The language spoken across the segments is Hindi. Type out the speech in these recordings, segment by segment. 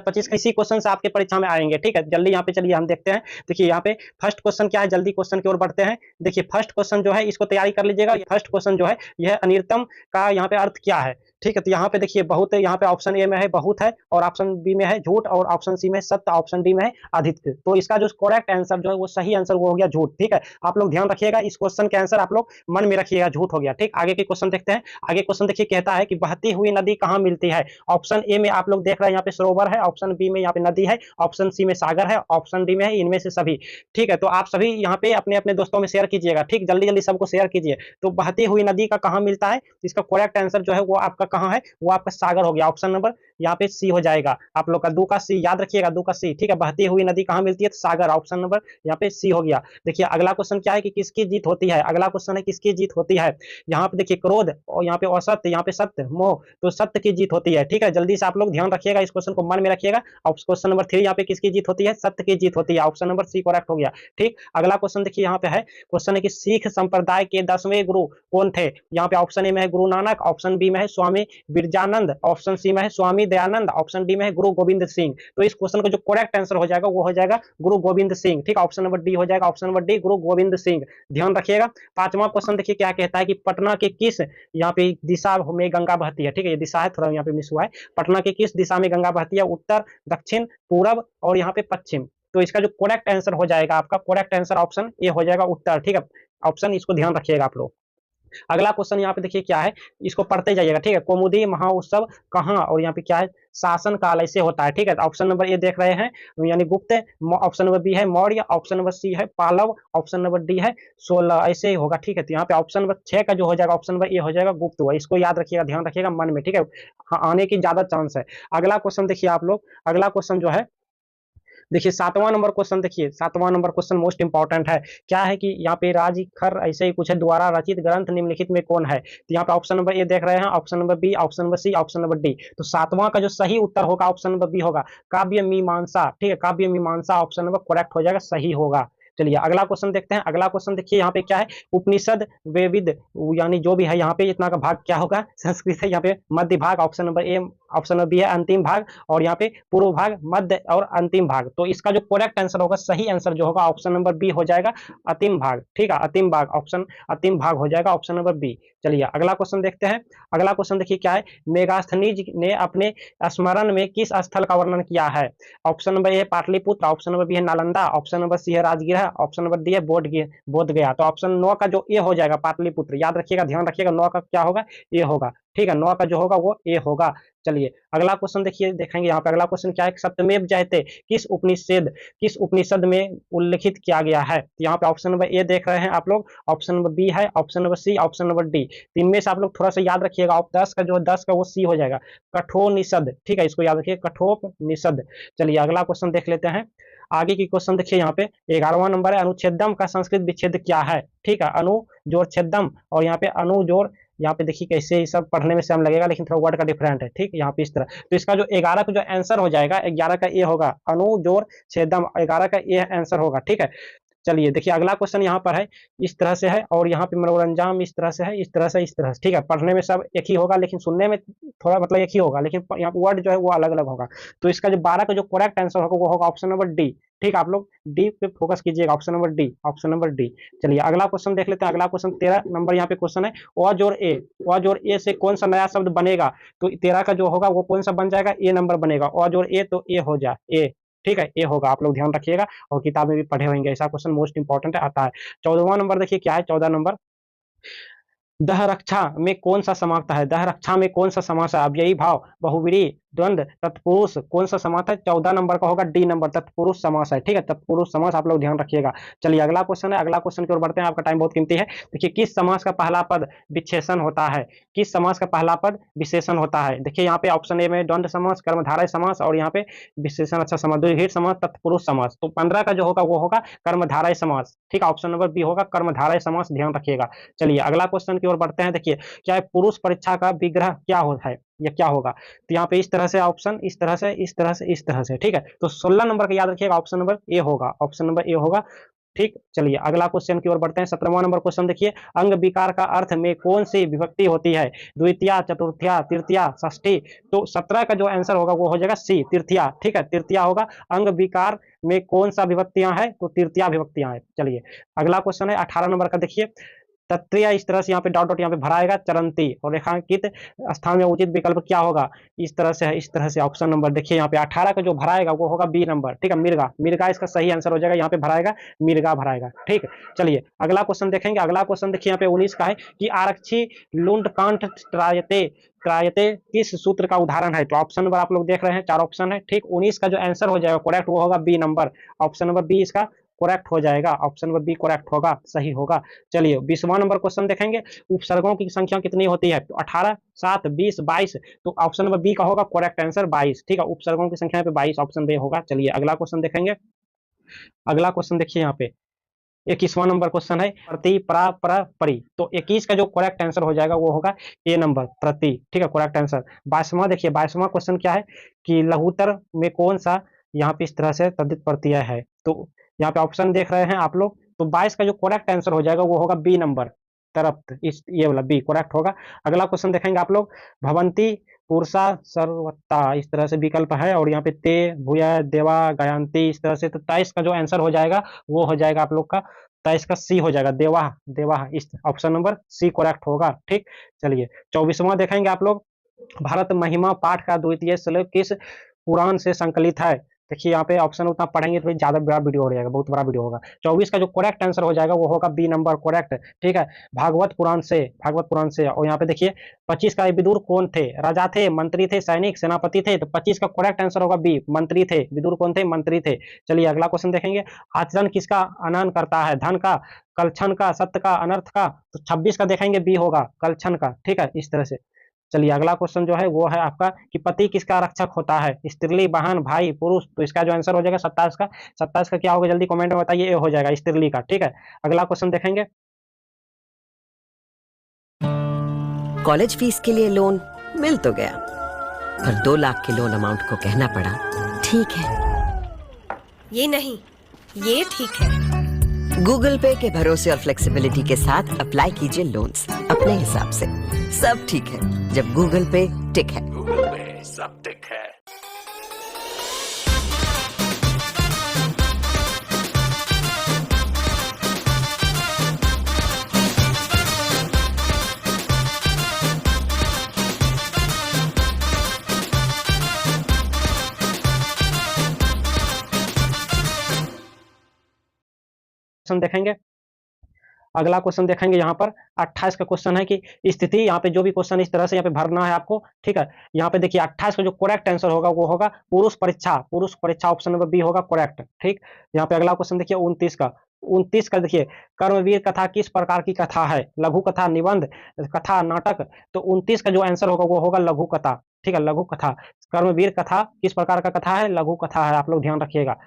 2025 का इसी क्वेश्चन से आपके परीक्षा में आएंगे। ठीक है, जल्दी यहाँ पे चलिए हम देखते हैं। देखिए यहाँ पे फर्स्ट क्वेश्चन क्या है, जल्दी क्वेश्चन की ओर बढ़ते हैं। देखिए फर्स्ट क्वेश्चन जो है इसको तैयारी कर लीजिएगा। फर्स्ट क्वेश्चन जो है यह अनियतम का यहाँ पे अर्थ क्या है। ठीक है, तो यहाँ पे देखिए बहुत है, यहाँ पे ऑप्शन ए में है बहुत है, और ऑप्शन बी में है झूठ, और ऑप्शन सी में सत्य, ऑप्शन डी में है आदित्य। तो इसका जो करेक्ट आंसर जो है वो सही आंसर वो हो गया झूठ। ठीक है, आप लोग ध्यान रखिएगा, इस क्वेश्चन के आंसर आप लोग मन में रखिएगा, झूठ हो गया। ठीक, आगे के क्वेश्चन देखते हैं। आगे क्वेश्चन देखिए कहता है कि बहती हुई नदी कहाँ मिलती है। ऑप्शन ए में आप लोग देख रहे हैं यहाँ पे सरोवर है, ऑप्शन बी में यहाँ पे नदी है, ऑप्शन सी में सागर है, ऑप्शन डी में है इनमें से सभी। ठीक है, तो आप सभी यहाँ पे अपने अपने दोस्तों में शेयर कीजिएगा। ठीक, जल्दी जल्दी सबको शेयर कीजिए। तो बहती हुई नदी का कहाँ मिलता है, इसका करेक्ट आंसर जो है वो आपका कहाँ है, वो आपका सागर हो गया। ऑप्शन नंबर यहाँ पे सी हो जाएगा आप लोग का, दो का सी याद रखिएगा, दो का सी। ठीक है, बहती हुई नदी कहाँ मिलती है, तो सागर, ऑप्शन नंबर यहाँ पे सी हो गया। देखिए अगला क्वेश्चन क्या है कि किसकी जीत होती है। अगला क्वेश्चन है किसकी जीत होती है। यहाँ पे देखिए क्रोध, और यहाँ पे असत्य, यहाँ पे सत्य, मोह, तो सत्य की जीत होती है। ठीक है, जल्दी से आप लोग ध्यान रखिएगा, इस क्वेश्चन को मन में रखिएगा। क्वेश्चन नंबर 3 यहाँ पे किसकी जीत होती है, सत्य की जीत होती है। ऑप्शन नंबर सी करेक्ट हो गया। ठीक, अगला क्वेश्चन देखिए यहाँ पे है, क्वेश्चन है कि सिख संप्रदाय के 10वें गुरु कौन थे। यहाँ पे ऑप्शन ए में है गुरु नानक, ऑप्शन बी में है स्वामी बिरजानंद, ऑप्शन सी में है स्वामी दयानंद, ऑप्शन डी में है गुरु गोविंद सिंह। तो इस क्वेश्चन का जो करेक्ट आंसर हो जाएगा वो हो जाएगा गुरु गोविंद सिंह। ठीक, ऑप्शन नंबर डी हो जाएगा, ऑप्शन नंबर डी गुरु गोविंद सिंह। ध्यान रखिएगा। पांचवा क्वेश्चन देखिए क्या कहता है कि पटना के किस यहाँ पे दिशा में गंगा बहती है। ठीक है, ये दिशा है, थोड़ा यहाँ पे मिस हुआ है। पटना के किस दिशा में गंगा बहती है, उत्तर, दक्षिण, पूरब और यहाँ पे पश्चिम। तो इसका जो करेक्ट आंसर हो जाएगा आपका, करेक्ट आंसर ऑप्शन ए हो जाएगा, उत्तर। ठीक है, ऑप्शन इसको ध्यान रखिएगा आप लोग। अगला क्वेश्चन यहाँ पे देखिए क्या है, इसको पढ़ते जाइएगा। ठीक है, कौमुदी महाउत्सव कहाँ और यहाँ पे क्या है, शासन काल ऐसे होता है। ठीक है, ऑप्शन नंबर ए देख रहे हैं यानी गुप्त, ऑप्शन नंबर बी है मौर्य, ऑप्शन नंबर सी है पालव, ऑप्शन नंबर डी है 16, ऐसे ही होगा। ठीक है, तो यहाँ पे ऑप्शन नंबर 6 का जो हो जाएगा, ऑप्शन नंबर ए हो जाएगा गुप्त हुआ। इसको याद रखिएगा, ध्यान रखिएगा मन में। ठीक है, हाँ, आने की ज्यादा चांस है। अगला क्वेश्चन देखिए आप लोग, अगला क्वेश्चन जो है देखिए 7वां नंबर क्वेश्चन, देखिए 7वां नंबर क्वेश्चन मोस्ट इंपॉर्टेंट है। क्या है कि यहाँ पे राजखर ऐसे ही कुछ है, द्वारा रचित ग्रंथ निम्नलिखित में कौन है। तो यहाँ पे ऑप्शन नंबर ए देख रहे हैं, option number B, option number C, option number D. तो 7वां का जो सही उत्तर होगा ऑप्शन नंबर बी होगा, काव्य मीमांसा। ठीक है, काव्य मीमांसा ऑप्शन नंबर करेक्ट हो जाएगा, सही होगा। चलिए अगला क्वेश्चन देखते हैं। अगला क्वेश्चन देखिए यहाँ पे क्या है, उपनिषद वेविद यानी जो भी है यहाँ पे इतना का भाग क्या होगा, संस्कृत है यहाँ पे मध्य भाग, option number A, option number B है अंतिम भाग, और यहाँ पे पूर्व भाग, मध्य और अंतिम भाग। तो इसका जो करेक्ट आंसर होगा, सही आंसर जो होगा ऑप्शन नंबर बी हो जाएगा, अंतिम भाग। ठीक है, अंतिम भाग, ऑप्शन अंतिम भाग हो जाएगा, ऑप्शन नंबर बी। चलिए अगला क्वेश्चन देखते हैं। अगला क्वेश्चन देखिए क्या है, मेगास्थनीज ने अपने स्मरण में किस स्थल का वर्णन किया है। Option number A Pataliputra, option number B है नालंदा, ऑप्शन नंबर सी है राजगीर, ऑप्शन नंबर डी है बोध गया। तो ऑप्शन 9 का जो ए हो जाएगा पाटलिपुत्र, याद रखिएगा, ध्यान रखिएगा, 9 का क्या होगा, ए होगा। ठीक है, 9 का जो होगा वो ए होगा। चलिए अगला क्वेश्चन देखिए, देखेंगे यहाँ पे अगला क्वेश्चन क्या है, सत्यमेव जयते किस उपनिषद में उल्लेखित किया गया है। यहाँ पे ऑप्शन नंबर ए देख रहे हैं आप लोग, ऑप्शन नंबर बी है, option number C, option number D. इनमें से आप लोग थोड़ा सा याद रखिएगा, आप 10 का जो है 10 का वो सी हो जाएगा, कठोपनिषद। ठीक है, इसको याद रखिए, कठोपनिषद। चलिए अगला क्वेश्चन देख लेते हैं। आगे की क्वेश्चन देखिए यहाँ पे 11वां नंबर है, अनुच्छेदम का संस्कृत विच्छेद क्या है। ठीक है, अनु जोड़ छेदम, और यहाँ पे अनु जोड़, यहाँ पे देखिए कैसे ये सब पढ़ने में सेम लगेगा लेकिन थोड़ा वर्ड का डिफरेंट है। ठीक, यहाँ पे इस तरह। तो इसका जो 11 का जो आंसर हो जाएगा, 11 का ए होगा, अनु जोड़ छेदम, 11 का ए आंसर होगा। ठीक है, चलिए देखिए अगला क्वेश्चन यहाँ पर है, इस तरह से है, और यहाँ पे मनोरंजन इस तरह से है, इस तरह से, इस तरह से। ठीक है, पढ़ने में सब एक ही होगा लेकिन सुनने में थोड़ा मतलब एक ही होगा, लेकिन यहाँ पे वर्ड जो है वो अलग अलग होगा। तो इसका जो 12 का जो करेक्ट आंसर होगा वो होगा ऑप्शन नंबर डी। ठीक, आप लोग डी पे फोकस कीजिएगा, option number D, option number D. चलिए अगला क्वेश्चन देख लेते हैं। अगला क्वेश्चन 13 नंबर यहाँ पे क्वेश्चन है, अ जोड़ ए से कौन सा नया शब्द बनेगा। तो 13 का जो होगा वो कौन सा बन जाएगा, ए नंबर बनेगा, अ जोड़ ए, तो ए हो जाए, ए। ठीक है, ये होगा, आप लोग ध्यान रखिएगा, और किताब में भी पढ़े होंगे, ऐसा क्वेश्चन मोस्ट इंपॉर्टेंट आता है। 14वां नंबर देखिए क्या है, 14 नंबर, दह रक्षा में कौन सा समास है। दह रक्षा में कौन सा समास है, अव्ययी भाव, बहुव्रीहि, द्वंद्व, तत्पुरुष, कौन सा समास है। 14 नंबर का होगा डी नंबर, तत्पुरुष समास है। ठीक है, तत्पुरुष समास आप लोग ध्यान रखिएगा। चलिए अगला क्वेश्चन है, अगला क्वेश्चन की ओर बढ़ते हैं, आपका टाइम बहुत कीमती है। देखिए किस समास का पहला पद विशेषण होता है, किस समास का पहला पद विशेषण होता है। देखिए यहाँ पे ऑप्शन ए में द्वंद्व समास, कर्मधारय समास, और यहाँ पे विशेषण अच्छा समास, द्विघीर समास, तत्पुरुष समास। तो 15 का जो होगा वो होगा कर्मधारय समास। ठीक है, ऑप्शन नंबर बी होगा कर्मधारय समास, ध्यान रखिएगा। चलिए अगला क्वेश्चन की ओर बढ़ते हैं। देखिए क्या है, पुरुष परीक्षा का विग्रह क्या होता है, ये क्या होगा। तो यहाँ पे इस तरह से ऑप्शन, इस तरह से, इस तरह से, इस तरह से। ठीक है, तो 16 नंबर का याद रखिएगा, ऑप्शन नंबर ए होगा, ऑप्शन नंबर ए होगा। ठीक, चलिए अगला क्वेश्चन की ओर बढ़ते हैं। 17वां नंबर क्वेश्चन देखिए, अंग विकार का अर्थ में कौन सी विभक्ति होती है? द्वितीया, चतुर्थ्या, तृतीया, षष्ठी। तो 17 का जो आंसर होगा वो हो जाएगा सी, तृतीया। ठीक है, तृतीया होगा। अंग विकार में कौन सा विभक्तियां हैं? तो तृतीया विभक्तियां हैं। चलिए अगला क्वेश्चन है 18 नंबर का देखिए, तत्रीय, इस तरह से यहाँ पे डॉट डॉट यहाँ पे भराएगा, चरंती, और रेखांकित स्थान में उचित विकल्प क्या होगा? इस तरह से है, इस तरह से ऑप्शन नंबर देखिए यहाँ पे 18 का जो भराएगा वो होगा बी नंबर। ठीक है, मिर्गा, मिर्गा इसका सही आंसर हो जाएगा। यहाँ पे भराएगा मिर्गा भराएगा। ठीक, चलिए अगला क्वेश्चन देखेंगे। अगला क्वेश्चन देखिए यहाँ पे 19 का है कि आरक्षी लुंडकांठ त्रायते, त्रायते किस सूत्र का उदाहरण है? तो ऑप्शन नंबर आप लोग देख रहे हैं, 4 ऑप्शन है। ठीक, 19 का जो आंसर हो जाएगा करेक्ट वो होगा B number, option number B इसका करेक्ट हो जाएगा। ऑप्शन नंबर बी करेक्ट होगा, सही होगा। चलिए 20वां नंबर क्वेश्चन देखेंगे, उपसर्गों की संख्या कितनी होती है? तो 18, 7, 20, 22। तो ऑप्शन नंबर बी का होगा करेक्ट आंसर 22। ठीक है, उपसर्गों की संख्या पे 22 ऑप्शन बी होगा। चलिए अगला क्वेश्चन देखेंगे। अगला क्वेश्चन देखिए यहाँ पे 21वां नंबर क्वेश्चन है, प्रति, परा, पर, परि। तो 21 का जो करेक्ट आंसर हो जाएगा वो होगा ए नंबर, प्रति। ठीक है, करेक्ट आंसर। 22वां देखिए, 22वां क्वेश्चन क्या है कि लघुत्तर में कौन सा यहाँ पे इस तरह से तद्धित प्रत्यय है? तो यहाँ पे ऑप्शन देख रहे हैं आप लोग, तो 22 का जो करेक्ट आंसर हो जाएगा वो होगा बी नंबर, तरफ, इस ये वाला बी करेक्ट होगा। अगला क्वेश्चन देखेंगे आप लोग, भवंती, पुरुषा, सर्वता, इस तरह से विकल्प है, और यहाँ पे ते, भूया, देवा, गायंती, इस तरह से। तो 23 का जो आंसर हो जाएगा वो हो जाएगा आप लोग का 23 का सी हो जाएगा, देवा, देवा, इस ऑप्शन नंबर सी करेक्ट होगा। ठीक, चलिए 24वां देखेंगे आप लोग, भारत महिमा पाठ का द्वितीय श्लोक किस पुराण से संकलित है? देखिए यहाँ पे ऑप्शन उतना पढ़ेंगे तो ज्यादा बड़ा वीडियो हो जाएगा, बहुत बड़ा वीडियो होगा। 24 का जो करेक्ट आंसर हो जाएगा वो होगा बी नंबर, करेक्ट। ठीक है, भागवत पुराण से, भागवत पुराण से। और यहाँ पे देखिए 25 का विदुर कौन थे? राजा थे, मंत्री थे, सैनिक, सेनापति थे? तो 25 का करेक्ट आंसर होगा बी, मंत्री थे। विदुर कौन थे? मंत्री थे। चलिए अगला क्वेश्चन देखेंगे, आचरण किसका आनयन करता है? धन का, कलछन का, सत्य का, अनर्थ का? तो 26 का देखेंगे बी होगा, कलछन का। ठीक है, इस तरह से। चलिए अगला क्वेश्चन जो है वो है आपका कि पति किसका रक्षक होता है? स्त्रीलिंग, बहन, भाई, पुरुष? तो इसका जो आंसर हो जाएगा 27 का। 27 का क्या होगा जल्दी कमेंट में बताइए। ए हो जाएगा, स्त्रीलिंग का। ठीक है, अगला क्वेश्चन देखेंगे। कॉलेज फीस के लिए लोन मिल तो गया, पर 2 लाख के लोन अमाउंट को कहना पड़ा ठीक है। ये नहीं, ये ठीक है। गूगल पे के भरोसे और फ्लेक्सिबिलिटी के साथ अप्लाई कीजिए लोन्स अपने हिसाब से। सब ठीक है जब गूगल पे टिक है। गूगल पे सब टिक है। क्वेश्चन देखेंगे। अगला क्वेश्चन देखेंगे यहाँ पर 28 का क्वेश्चन है कि स्थिति, यहाँ पे जो भी क्वेश्चन इस तरह से यहाँ पे भरना है आपको। ठीक है, यहाँ पे देखिए 28 का जो करेक्ट आंसर होगा वो होगा पुरुष परीक्षा, पुरुष परीक्षा, ऑप्शन नंबर बी होगा करेक्ट। ठीक, यहाँ पे अगला क्वेश्चन देखिए 29 का। 29 का देखिए, कर्मवीर कथा किस प्रकार की कथा है? लघु कथा, निबंध, कथा, नाटक? तो 29 का जो आंसर होगा वो होगा लघु कथा। ठीक है, लघु कथा। कर्मवीर कथा किस प्रकार का कथा है? लघु कथा है, आप लोग ध्यान रखिएगा।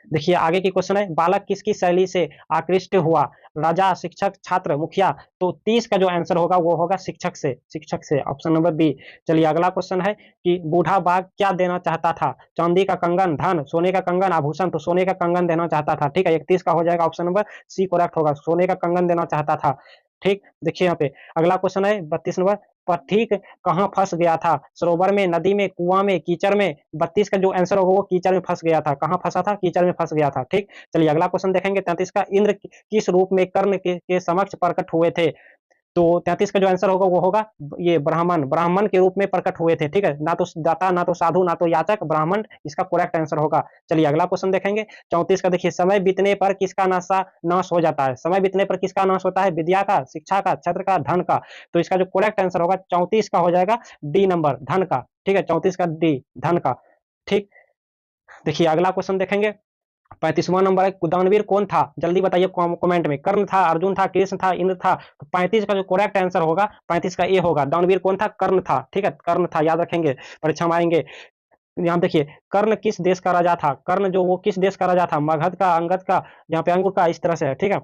देखिए आगे की क्वेश्चन है, बालक किसकी शैली से आकृष्ट हुआ? राजा, शिक्षक, छात्र, मुखिया? तो 30 का जो आंसर होगा वो होगा शिक्षक से, शिक्षक से, ऑप्शन नंबर बी। चलिए अगला क्वेश्चन है कि बूढ़ा बाघ क्या देना चाहता था? चांदी का कंगन, धन, सोने का कंगन, आभूषण? तो सोने का कंगन देना चाहता था। ठीक है, 31 का हो जाएगा, ऑप्शन नंबर सी करेक्ट होगा, सोने का कंगन देना चाहता था। ठीक, देखिए यहाँ पे अगला क्वेश्चन है 32 नंबर, पथिक कहाँ फंस गया था? सरोवर में, नदी में, कुआं में, कीचड़ में? 32 का जो आंसर होगा वो कीचड़ में फंस गया था। कहाँ फंसा था? कीचड़ में फंस गया था। ठीक, चलिए अगला क्वेश्चन देखेंगे 33 का, इंद्र किस रूप में कर्ण के समक्ष प्रकट हुए थे? तो 33 का जो आंसर होगा वो होगा ये ब्राह्मण, ब्राह्मण के रूप में प्रकट हुए थे। ठीक है, ना तो दाता, ना तो साधु, ना तो याचक, ब्राह्मण इसका करेक्ट आंसर होगा। चलिए अगला क्वेश्चन देखेंगे 34 का। देखिए, समय बीतने पर किसका नाश हो जाता है? समय बीतने पर किसका नाश होता है? विद्या का, शिक्षा का, छत्र का, धन का? तो इसका जो करेक्ट आंसर होगा 34 का हो जाएगा डी नंबर, धन का। ठीक है, 34 का डी, धन का। ठीक, देखिए अगला क्वेश्चन देखेंगे 35वां नंबर है, दानवीर कौन था? जल्दी बताइए कमेंट में। कर्ण था, अर्जुन था, कृष्ण था, इंद्र था? तो 35 का जो करेक्ट आंसर होगा 35 का ए होगा, दानवीर कौन था? कर्ण था। ठीक है, कर्ण था, याद रखेंगे, परीक्षा में आएंगे। यहाँ देखिए, कर्ण किस देश का राजा था? कर्ण जो वो किस देश का राजा था? मगध का, अंगद का, यहाँ पे अंग का, इस तरह से है। ठीक है,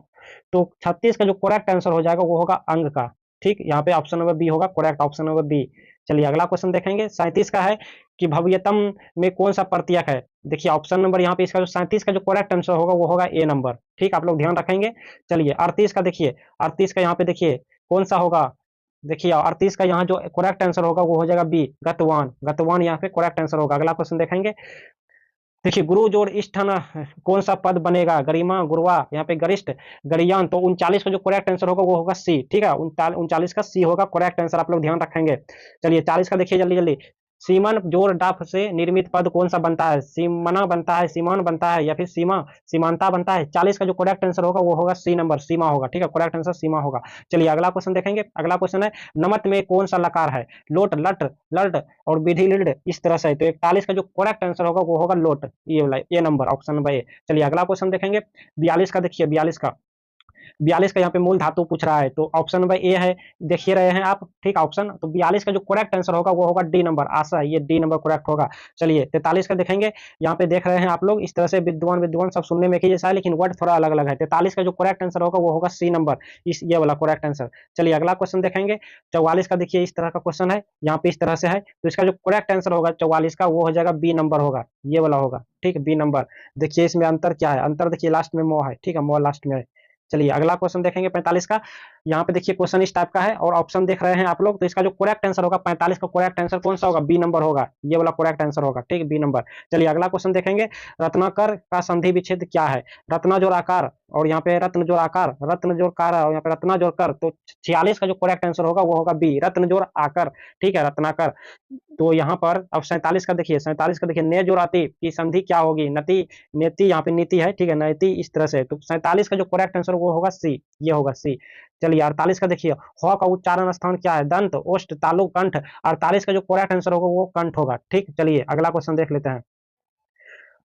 तो 36 का जो करेक्ट आंसर हो जाएगा वो होगा अंग का। ठीक, यहाँ पे ऑप्शन नंबर बी होगा करेक्ट, ऑप्शन नंबर बी। चलिए अगला क्वेश्चन देखेंगे। 37 का है कि भवियतम में कौन सा प्रत्यय है। देखिए ऑप्शन नंबर यहाँ पे इसका जो 37 का जो करेक्ट आंसर होगा वो होगा ए नंबर। ठीक, आप लोग ध्यान रखेंगे। चलिए 38 का देखिए, 38 का यहाँ पे देखिए कौन सा होगा। देखिए 38 का यहाँ जो करेक्ट आंसर होगा वो हो जाएगा बी, गतवान। गतवान यहाँ पे करेक्ट आंसर होगा। अगला क्वेश्चन देखेंगे। देखिए गुरु जोड़ इष्ठन कौन सा पद बनेगा। गरिमा, गुरुआ, यहाँ पे गरिष्ठ, गरियान। तो 39 का जो करेक्ट आंसर होगा वो होगा सी। ठीक है, 39 का सी होगा करेक्ट आंसर, आप लोग ध्यान रखेंगे। चलिए 40 का देखिए जल्दी जल्दी। सीमन जोड़ डफ से निर्मित पद कौन सा बनता है। सीमना बनता है, सीमान बनता है, या फिर सीमा, सीमांता बनता है। 40 का जो करेक्ट आंसर होगा वो होगा सी नंबर, सीमा होगा। ठीक है, करेक्ट आंसर सीमा होगा। चलिए अगला क्वेश्चन देखेंगे। अगला क्वेश्चन है नमत में कौन सा लकार है। लोट, लट, लट और विधि लिड, इस तरह से। तो 41 का जो करेक्ट आंसर होगा वो होगा लोट, ये वाला ए नंबर, ऑप्शन नंबर ए। चलिए अगला क्वेश्चन देखेंगे। 42 का देखिए, 42 का यहाँ पे मूल धातु पूछ रहा है, तो ऑप्शन नंबर ए है, देखिए रहे हैं आप। ठीक, ऑप्शन तो 42 का जो करेक्ट आंसर होगा वो होगा डी नंबर, आशा, ये डी नंबर करेक्ट होगा। चलिए 43 का देखेंगे। यहाँ पे देख रहे हैं आप लोग, इस तरह से विद्वान विद्वान सब सुनने में एक ही जैसा है, लेकिन वर्ड थोड़ा अलग अलग है। 43 का जो करेक्ट आंसर होगा वो होगा सी नंबर, इस ये वाला करेक्ट आंसर। चलिए अगला क्वेश्चन देखेंगे। 44 का देखिए इस तरह का क्वेश्चन है, यहाँ पे इस तरह से है, तो इसका जो करेक्ट आंसर होगा 44 का वो हो जाएगा बी नंबर होगा, ये वाला होगा। ठीक है, बी नंबर। देखिए इसमें अंतर क्या है, अंतर देखिए लास्ट में मो है। ठीक है, मो लास्ट में है। चलिए अगला क्वेश्चन देखेंगे 45 का। यहाँ पे देखिए क्वेश्चन इस टाइप का है और ऑप्शन देख रहे हैं आप लोग, तो इसका जो करेक्ट आंसर होगा 45 का करेक्ट आंसर कौन सा होगा, बी नंबर होगा, ये वाला करेक्ट आंसर होगा। ठीक, बी नंबर। चलिए अगला क्वेश्चन देखेंगे। रत्नाकर का संधि विच्छेद क्या है। रत्ना जोड़ आकार, और यहाँ पे रत्न जोड़ आकार, रत्न जोड़ कार, और यहाँ पे रत्ना जोड़ कर। तो 46 का जो करेक्ट आंसर होगा वो होगा बी, रत्न जोड़ आकर। ठीक है, रत्नाकर। तो यहाँ पर अब 47 का देखिए, 47 का देखिए, ने जोड़ आती की संधि क्या होगी, नति, नेति, यहाँ पे नीति है। ठीक है, नैति, इस तरह से। तो 47 का जो करेक्ट आंसर वो होगा सी, ये होगा सी। चलिए 48 का देखिए, ह का उच्चारण स्थान क्या है, दंत, ओष्ठ, तालु, कंठ। 48 का जो करेक्ट आंसर होगा वो कंठ होगा। ठीक, चलिए अगला क्वेश्चन देख लेते हैं।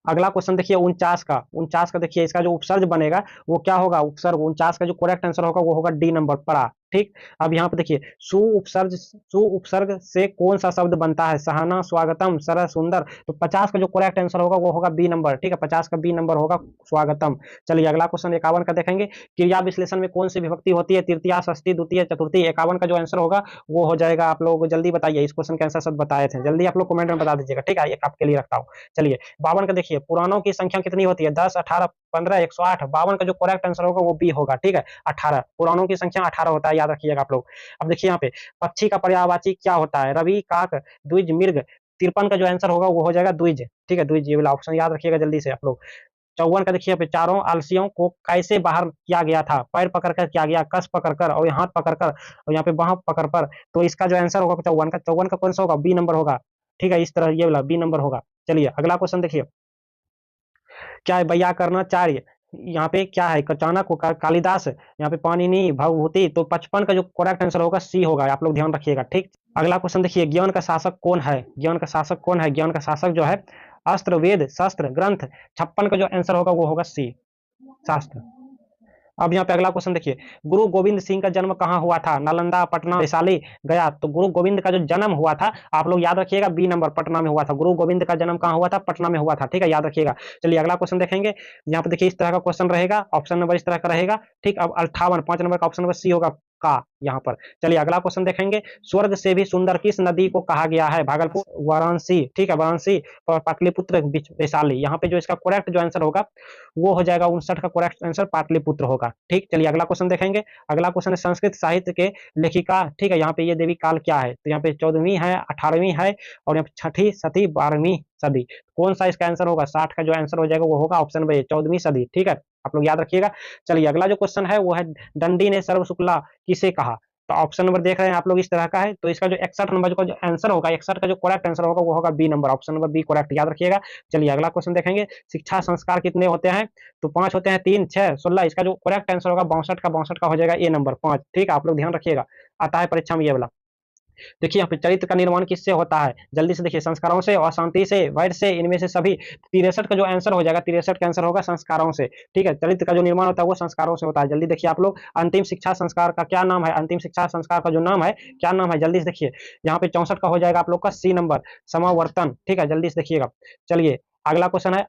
अगला क्वेश्चन देखिए 49 का देखिए, इसका जो उपसर्ग बनेगा वो क्या होगा, उपसर्ग। 49 का जो करेक्ट आंसर होगा वो होगा डी नंबर, परा। ठीक, अब यहाँ पे देखिए सु उपसर्ग से कौन सा शब्द बनता है, सहाना, स्वागतम, सरस, सुंदर। तो 50 का जो करेक्ट आंसर होगा वो होगा बी नंबर। ठीक है, 50 का बी नंबर होगा स्वागतम। चलिए अगला क्वेश्चन 51 का देखेंगे। क्रिया विश्लेषण में कौन सी विभक्ति होती है, तृतीया, षष्ठी, द्वितीय, चतुर्थी। 51 का जो आंसर होगा वो हो जाएगा, आप लोग जल्दी बताइए, इस क्वेश्चन के आंसर सब बताए थे, जल्दी आप लोग कमेंट में बता दीजिएगा। ठीक है, एक आपके लिए रखता हूँ। चलिए 52 का देखिए, पुराणों की संख्या कितनी होती है, 10, 18, 15, 108। 52 का जो करेक्ट आंसर होगा वो बी होगा। ठीक है, 18, पुराणों की संख्या 18 होता है, याद रखिएगा आप लोग। अब देखिए यहाँ पे पक्षी का पर्यायवाची क्या होता है, रवि, काक, द्विज, मृग। 53 का जो आंसर होगा वो हो जाएगा द्विज। ठीक है, द्विज, ये वाला ऑप्शन याद रखिएगा जल्दी से आप लोग। 54 का देखिए यहाँ पे, चारों आलसियों को कैसे बाहर किया गया था, पैर पकड़कर किया गया, कस पकड़कर, और हाथ पकड़कर, और यहाँ पे बाह पकड़ पर। तो इसका जो आंसर होगा 54 का कौन सा होगा, बी नंबर होगा। ठीक है, इस तरह ये वाला बी नंबर होगा। चलिए अगला क्वेश्चन देखिए, क्या है, वैयाकरणाचार्य, यहाँ पे क्या है, चाणक्य को, कालिदास, यहाँ पे पाणिनि, भवभूति। तो 55 का जो करेक्ट आंसर होगा सी होगा, आप लोग ध्यान रखिएगा। ठीक, अगला क्वेश्चन देखिए, ज्ञान का शासक कौन है। ज्ञान का शासक कौन है, ज्ञान का शासक जो है अस्त्र, वेद, शस्त्र, ग्रंथ। 56 का जो आंसर होगा वो होगा सी, शास्त्र। अब यहाँ पे अगला क्वेश्चन देखिए, गुरु गोविंद सिंह का जन्म कहाँ हुआ था, नालंदा, पटना, वैशाली, गया। तो गुरु गोविंद का जो जन्म हुआ था, आप लोग याद रखिएगा, बी नंबर, पटना में हुआ था। गुरु गोविंद का जन्म कहाँ हुआ था, पटना में हुआ था। ठीक है, याद रखिएगा। चलिए अगला क्वेश्चन देखेंगे। यहाँ पे देखिए इस तरह का क्वेश्चन रहेगा, ऑप्शन नंबर इस तरह का रहेगा। ठीक, अब 58, 5 नंबर का ऑप्शन नंबर सी होगा, का, यहाँ पर। चलिए अगला क्वेश्चन देखेंगे। स्वर्ग से भी सुंदर किस नदी को कहा गया है, भागलपुर, वाराणसी। ठीक है, वाराणसी, पाटलिपुत्र, वैशाली। यहाँ पे जो इसका करेक्ट जो आंसर होगा वो हो जाएगा 59 का करेक्ट आंसर पाटलिपुत्र होगा। ठीक, चलिए अगला क्वेश्चन देखेंगे। अगला क्वेश्चन है संस्कृत साहित्य के लेखिका। ठीक है, यहाँ पे ये देवी काल क्या है, तो यहाँ पे 14वीं है, 18वीं है, और यहाँ पे 6ठी, 7वीं, 12वीं सदी। कौन सा इसका आंसर होगा, 60 का जो आंसर हो जाएगा वो होगा ऑप्शन नंबर 14वीं सदी। ठीक है, आप लोग याद रखिएगा। चलिए अगला जो क्वेश्चन है वो है, दंडी ने सर्व शुक्ला किसे कहा। तो ऑप्शन नंबर देख रहे हैं आप लोग इस तरह का है, तो इसका जो 61 नंबर का जो आंसर होगा, 61 का जो करेक्ट आंसर होगा वो होगा B number, option number B correct, याद रखिएगा। चलिए अगला क्वेश्चन देखेंगे। शिक्षा संस्कार कितने होते हैं, तो 5 होते हैं, 3, 6, 16। इसका जो करेक्ट आंसर होगा 62 का हो जाएगा ए नंबर, 5। ठीक है, आप लोग ध्यान रखिएगा, आता है परीक्षा में ये वाला। देखिए यहाँ पे चरित्र का निर्माण किससे होता है, जल्दी से देखिए, संस्कारों से, अशांति से, वैर से, इनमें से सभी। 63 का जो आंसर हो जाएगा, 63 का आंसर होगा संस्कारों से। ठीक है, चरित्र का जो निर्माण होता है वो संस्कारों से होता है। जल्दी देखिए आप लोग, अंतिम शिक्षा संस्कार का क्या नाम है, अंतिम शिक्षा संस्कार का जो नाम है क्या नाम है, जल्दी से देखिए। यहाँ पे 64 का हो जाएगा आप लोग का सी नंबर, समावर्तन। ठीक है, जल्दी से देखिएगा। चलिए अगला क्वेश्चन है,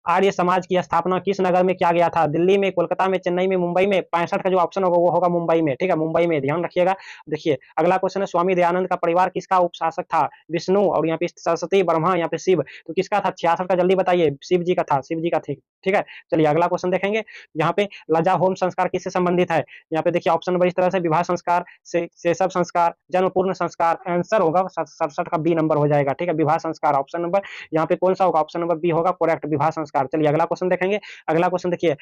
आर्य समाज की स्थापना किस नगर में किया गया था? दिल्ली में, कोलकाता में, चेन्नई में, मुंबई में। 65 का जो ऑप्शन होगा वो होगा मुंबई में, ठीक है, मुंबई में, ध्यान रखिएगा। देखिए अगला क्वेश्चन है, स्वामी दयानंद का परिवार किसका उपशासक था? विष्णु, और यहाँ पे सरस्वती, ब्रह्मा, यहाँ पे शिव, तो किसका था? 66 का जल्दी बताइए। शिव जी का था, शिव जी का थी, ठीक है। चलिए अगला क्वेश्चन देखेंगे। यहाँ पे लज्जा होम संस्कार किससे संबंधित है? यहाँ पे देखिए ऑप्शन नंबर इस तरह से, विवाह संस्कार, शैशव संस्कार, जन्म पूर्ण संस्कार। आंसर होगा 67 का बी नंबर हो जाएगा, ठीक है, विवाह संस्कार। ऑप्शन नंबर यहाँ पे कौन सा होगा? ऑप्शन नंबर बी होगा करेक्ट, विवाह संस्कार। चलिए अगला क्वेश्चन देखेंगे। अगला क्वेश्चन देखिए,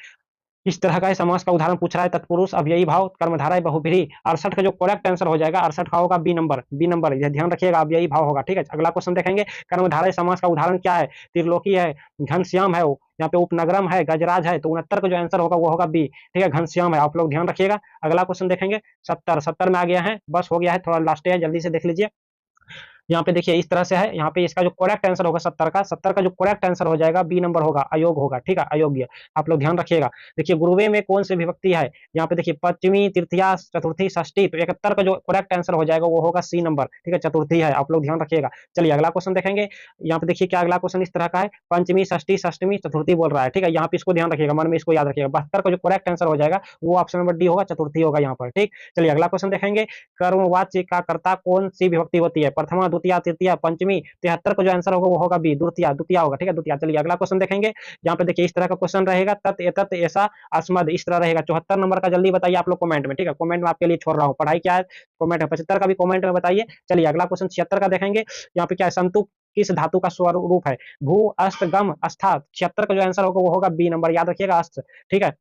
इस तरह का है, समास का उदाहरण पूछ रहा है। तत्पुरुष, अव्ययी भाव, कर्मधारय, बहुव्रीहि। 68 का जो करेक्ट आंसर हो जाएगा, 68 का होगा बी नंबर, बी नंबर, यह ध्यान रखिएगा, अव्ययी भाव होगा, ठीक है। अगला क्वेश्चन देखेंगे, कर्मधारय समास का उदाहरण क्या है? त्रिलोकी है, घनश्याम है, यहाँ पे उपनगरम है, गजराज है, तो 69 का जो आंसर होगा वो होगा बी, ठीक है, घनश्याम है। आप लोग ध्यान रखिएगा। अगला क्वेश्चन देखेंगे, 70 में आ गया है, बस हो गया है, थोड़ा लास्ट है, जल्दी से देख लीजिए। यहाँ पे देखिए इस तरह से है, यहाँ पे इसका जो करेक्ट आंसर होगा 70 का जो करेक्ट आंसर हो जाएगा बी नंबर होगा, अयोग होगा, ठीक है, अयोग्य। आप लोग ध्यान रखिएगा। देखिए गुरुवे में कौन सी विभक्ति है? यहाँ पे देखिए पंचमी, तृतीया, चतुर्थी, षष्ठी, तो 71 का जो करेक्ट आंसर हो जाएगा वो होगा सी नंबर, ठीक है, चतुर्थी है। आप लोग ध्यान रखिएगा। चलिए अगला क्वेश्चन देखेंगे। यहाँ पे देखिए क्या अगला क्वेश्चन इस तरह का है, पंचमी, षष्ठी, सप्तमी, चतुर्थी बोल रहा है, ठीक है, यहाँ पे इसको ध्यान रखिएगा, मन में इसको याद रखिएगा। 72 का जो करेक्ट आंसर हो जाएगा वो ऑप्शन नंबर डी होगा, चतुर्थी होगा यहाँ पर, ठीक। चलिए अगला क्वेश्चन देखेंगे, कर्मवाच्य का कर्ता कौन सी विभक्ति होती है? प्रथमा, द्वितीय, तृतीय, पंचमी। 73 का जो आंसर होगा वो होगा बी, द्वितीय, द्वितीय होगा, ठीक है, द्वितीय। चलिए अगला क्वेश्चन देखेंगे। यहाँ पे देखिए इस तरह का क्वेश्चन रहेगा, तत्, एतत्, ऐसा, अस्मद, इस तरह रहेगा। 74 नंबर का जल्दी बताइए आप लोग कमेंट में, ठीक है, कमेंट में आपके लिए छोड़ रहा हूँ, पढ़ाई क्या है कमेंट है। 75 का भी कमेंट में बताइए। चलिए अगला क्वेश्चन 76 का देखेंगे। यहाँ पे क्या है, संतु किस धातु का स्वरूप है? भू, अस्त, गम, अस्था। 76 का जो आंसर होगा वो होगा बी नंबर, याद रखिएगा, अस्त, ठीक है।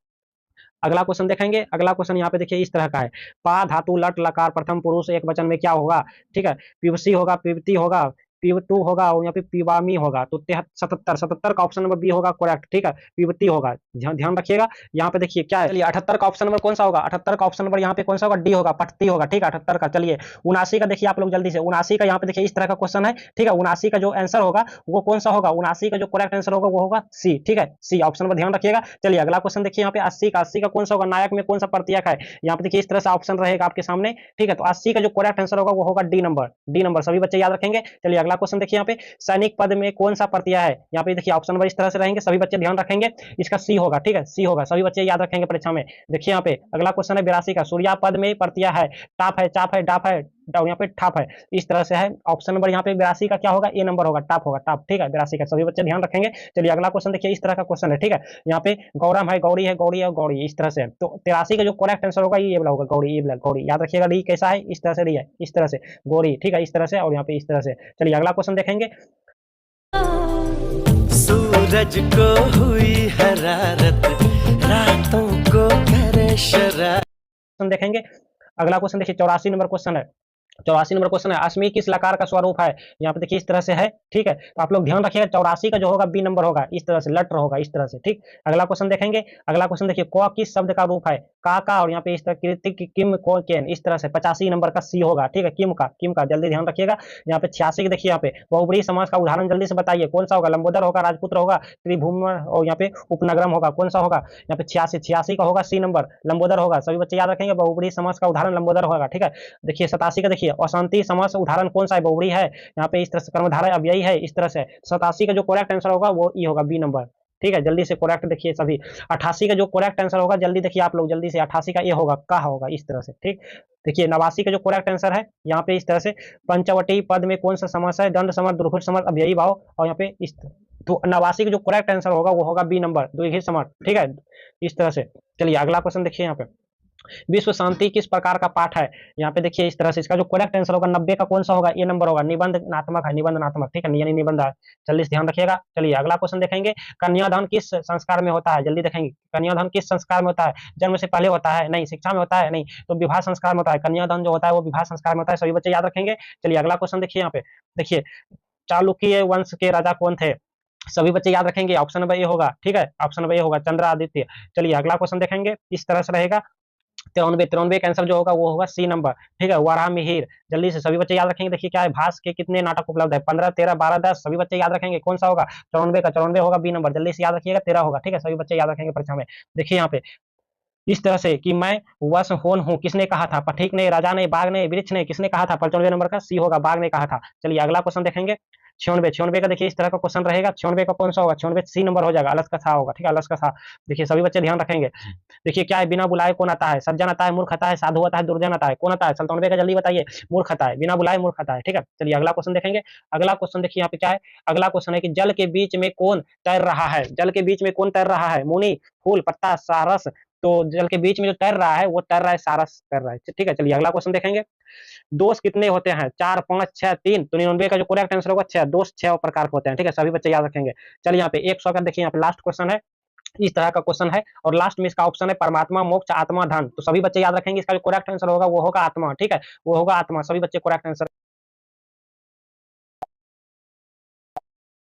अगला क्वेश्चन देखेंगे। अगला क्वेश्चन यहाँ पे देखिए इस तरह का है, पा धातु लट लकार प्रथम पुरुष एक वचन में क्या होगा? ठीक है, पिबसी होगा, पिबती होगा, पिबतू होगा, और यहाँ पे पिवामी होगा। तो 77 का ऑप्शन नंबर बी होगा करेक्ट, ठीक है, पिबती होगा, ध्यान रखिएगा। यहाँ पे देखिए क्या है, चलिए 78 का ऑप्शन नंबर कौन सा होगा? 78 का ऑप्शन नंबर यहाँ पे कौन सा होगा? डी होगा, पठती होगा, ठीक है, 78 का। चलिए 79 का देखिए आप लोग जल्दी से, 79 का यहाँ पे देखिए इस तरह का क्वेश्चन है, ठीक है, 79 का जो आंसर होगा वो कौन सा होगा? 79 का जो करेक्ट आंसर होगा वो होगा सी, ठीक है, सी ऑप्शन नंबर, ध्यान रखिएगा। चलिए अगला क्वेश्चन देखिए यहाँ पे 80 का कौन सा होगा? नायक में कौन सा प्रत्यय है? यहाँ पे देखिए इस तरह से ऑप्शन रहेगा आपके सामने, ठीक है, तो 80 का जो करेक्ट आंसर होगा वो होगा डी नंबर, डी नंबर, सभी बच्चे याद रखेंगे। चलिए अगला क्वेश्चन देखिए यहाँ पे, सैनिक पद में कौन सा प्रत्यय है? यहाँ पे देखिए ऑप्शन नंबर इस तरह से रहेंगे, सभी बच्चे ध्यान रखेंगे, इसका सी होगा, ठीक है, सी होगा, सभी बच्चे याद रखेंगे परीक्षा में। देखिए यहाँ पे अगला क्वेश्चन है 82 का, सूर्या पद में प्रत्यय है, टाप है, चाप है, डाप है, और यहाँ पे ठाप है, इस तरह से है। ऑप्शन नंबर यहाँ पे 82 का क्या होगा? ए नंबर होगा, टाप होगा, टाप, ठीक है, 82 का, सभी बच्चे ध्यान रखेंगे। चलिए अगला क्वेश्चन देखिए इस तरह का क्वेश्चन है, ठीक है, यहाँ पे गौरम है, गौरी है, गौरी है, गौरी, इस तरह से। तो 83 का जो करेक्ट आंसर होगा ये वाला होगा, गौरी, ये वाला गौरी, याद रखिएगा। डी कैसा है? इस तरह से डी है, इस तरह से गौरी, ठीक है, इस तरह से, और यहाँ पे इस तरह से। चलिए अगला क्वेश्चन देखेंगे। सूरज को हुई हरारत, रातों को करे शरारत। देखेंगे अगला क्वेश्चन देखिए, 84 नंबर क्वेश्चन है। 84 नंबर क्वेश्चन है, अस्मी किस लकार का स्वरूप है? यहाँ पे देखिए इस तरह से है, ठीक है, तो आप लोग ध्यान रखिएगा। 84 का जो होगा बी नंबर होगा, इस तरह से लटर होगा, इस तरह से, ठीक। अगला क्वेश्चन देखेंगे। अगला क्वेश्चन देखिए, क किस शब्द का रूप है? का, और यहाँ पे इस तरह कृतिक, किम, को, केन, इस तरह से। 85 नंबर का सी होगा, ठीक है, किम का, जल्दी ध्यान रखिएगा। यहाँ पे 86 के देखिए, यहाँ पे बहुब्रीहि समास का उदाहरण जल्दी से बताइए, कौन सा होगा? लंबोदर होगा, राजपुत्र होगा, त्रिभुवन, और यहाँ पे उपनगरम होगा, कौन सा होगा? यहाँ पे 86 का होगा सी नंबर, लंबोदर होगा, सभी बच्चे याद रखेंगे, बहुब्रीहि समास का उदाहरण लंबोदर होगा, ठीक है। देखिए 87 का देखिए, अशांति समास उदाहरण कौन सा है? बहुब्रीहि है, यहाँ पे इस तरह से, कर्मधारय अव्ययी है, इस तरह से। 87 का जो करेक्ट आंसर होगा वो ई होगा, बी नंबर, ठीक है, जल्दी से करेक्ट देखिए सभी। 88 का जो करेक्ट आंसर होगा जल्दी देखिए आप लोग, जल्दी से, 88 का ये होगा, का होगा, इस तरह से, ठीक। देखिए 89 का जो करेक्ट आंसर है यहाँ पे इस तरह से, पंचवटी पद में कौन सा समास है? दंड समर्थ, दुर्घट समर्थ, अव्ययी भाव, और यहाँ पे इस, तो 89 का जो करेक्ट आंसर होगा वो होगा बी नंबर, द्विघित समर्थ, ठीक है, इस तरह से। चलिए अगला क्वेश्चन देखिए यहाँ पे, विश्व शांति किस प्रकार का पाठ है? यहाँ पे देखिए इस तरह से, इसका जो करेक्ट आंसर होगा 90 का कौन सा होगा? ये नंबर होगा, निबंधनात्मक है, निबंधनात्मक, ठीक है, यानी निबंध है, जल्दी से ध्यान रखिएगा। चलिए अगला क्वेश्चन देखेंगे, कन्यादान किस संस्कार में होता है? जल्दी देखेंगे, कन्यादान किस संस्कार में होता है? जन्म से पहले होता है? नहीं। शिक्षा में होता है? नहीं। तो विवाह संस्कार में होता है, कन्यादान जो होता है वो विवाह संस्कार में होता है, सभी बच्चे याद रखेंगे। चलिए अगला क्वेश्चन देखिए, यहाँ पे देखिए, चालुक्य वंश के राजा कौन थे? सभी बच्चे याद रखेंगे, ऑप्शन नंबर ए होगा, ठीक है, ऑप्शन नंबर ए होगा, चंद्रादित्य। चलिए अगला क्वेश्चन देखेंगे, इस तरह से रहेगा, 93 का आंसर जो होगा वो होगा सी नंबर, ठीक है, वराह मिहिर, जल्दी से सभी बच्चे याद रखेंगे। देखिए क्या है, भास के कितने नाटक उपलब्ध है? 15, 13, 12, 10, सभी बच्चे याद रखेंगे, कौन सा होगा? 94 का, 94 होगा बी नंबर, जल्दी से याद रखिएगा, 13 होगा, ठीक है, सभी बच्चे याद रखेंगे परीक्षा में। देखिए यहाँ पे इस तरह से कि मैं वश होन हूँ, किसने कहा था? पथिक ने, राजा ने, बाघ ने, वृक्ष ने, किसने कहा था? 95 नंबर का सी होगा, बाघ ने कहा था। चलिए अगला क्वेश्चन देखेंगे। 96 का देखिए इस तरह का क्वेश्चन रहेगा। 96 का कौन सा होगा? 96 सी नंबर हो जाएगा, अलस का था होगा, ठीक है, अलस का था। देखिए सभी बच्चे ध्यान रखेंगे। देखिए क्या है, बिना बुलाए कौन आता है? सज्जन आता है, मूर्ख आता है, साधु आता है, दुर्जन आता है, कौन आता है? 97 का जल्दी बताइए। मूर्ख आता है, बिना बुलाए मूर्ख आता है, ठीक है। चलिए अगला क्वेश्चन देखेंगे। अगला क्वेश्चन देखिए यहाँ पे क्या है, अगला क्वेश्चन है कि जल के बीच में कौन तैर रहा है? जल के बीच में कौन तैर रहा है? मुनि, फूल, पत्ता, सारस। तो जल के बीच में जो तैर रहा है वो तैर रहा है, सारस तैर रहा है, ठीक है। चलिए अगला क्वेश्चन देखेंगे। दोष कितने होते हैं? 4, 5, 6, 3। तो 99 का जो करेक्ट आंसर होगा 6। दोष 6 प्रकार के होते हैं, ठीक है, सभी बच्चे याद रखेंगे। चलिए यहाँ पे 100 का देखिए यहाँ पे लास्ट क्वेश्चन है, इस तरह का क्वेश्चन है और लास्ट में इसका ऑप्शन है परमात्मा, मोक्ष, आत्मा, धन। तो सभी बच्चे याद रखेंगे इसका जो करेक्ट आंसर होगा वो होगा आत्मा, ठीक है, वो होगा आत्मा। सभी बच्चे करेक्ट आंसर